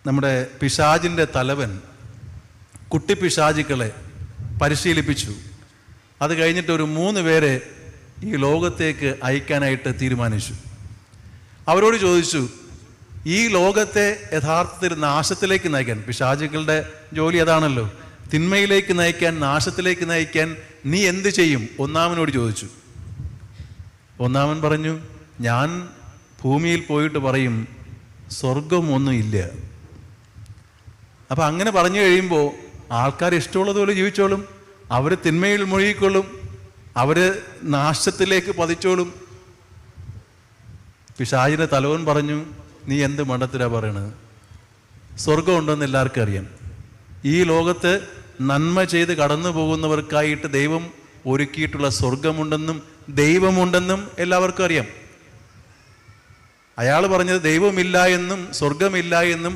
നമ്മുടെ പിശാചിൻ്റെ തലവൻ കുട്ടി പിശാചുക്കളെ പരിശീലിപ്പിച്ചു. അത് കഴിഞ്ഞിട്ട് ഒരു 3 പേരെ ഈ ലോകത്തേക്ക് അയക്കാനായിട്ട് തീരുമാനിച്ചു. അവരോട് ചോദിച്ചു, ഈ ലോകത്തെ യഥാർത്ഥത്തിൽ നാശത്തിലേക്ക് നയിക്കാൻ, പിശാചുക്കളുടെ ജോലി അതാണല്ലോ, തിന്മയിലേക്ക് നയിക്കാൻ, നാശത്തിലേക്ക് നയിക്കാൻ നീ എന്ത് ചെയ്യും? ഒന്നാമനോട് ചോദിച്ചു. ഒന്നാമൻ പറഞ്ഞു, ഞാൻ ഭൂമിയിൽ പോയിട്ട് പറയും സ്വർഗമൊന്നും ഇല്ല. അപ്പം അങ്ങനെ പറഞ്ഞു കഴിയുമ്പോൾ ആൾക്കാർ ഇഷ്ടമുള്ളതുപോലെ ജീവിച്ചോളും, അവർ തിന്മയിൽ മുഴുകിക്കൊള്ളും, അവർ നാശത്തിലേക്ക് പതിച്ചോളും. പിശാചിൻ്റെ തലവൻ പറഞ്ഞു, നീ എന്ത് മണ്ടത്തിലാ പറയണത്? സ്വർഗം ഉണ്ടെന്ന് എല്ലാവർക്കും അറിയാം. ഈ ലോകത്ത് നന്മ ചെയ്ത് കടന്നു പോകുന്നവർക്കായിട്ട് ദൈവം ഒരുക്കിയിട്ടുള്ള സ്വർഗമുണ്ടെന്നും ദൈവമുണ്ടെന്നും എല്ലാവർക്കും അറിയാം. അയാൾ പറഞ്ഞത് ദൈവമില്ല എന്നും സ്വർഗമില്ല എന്നും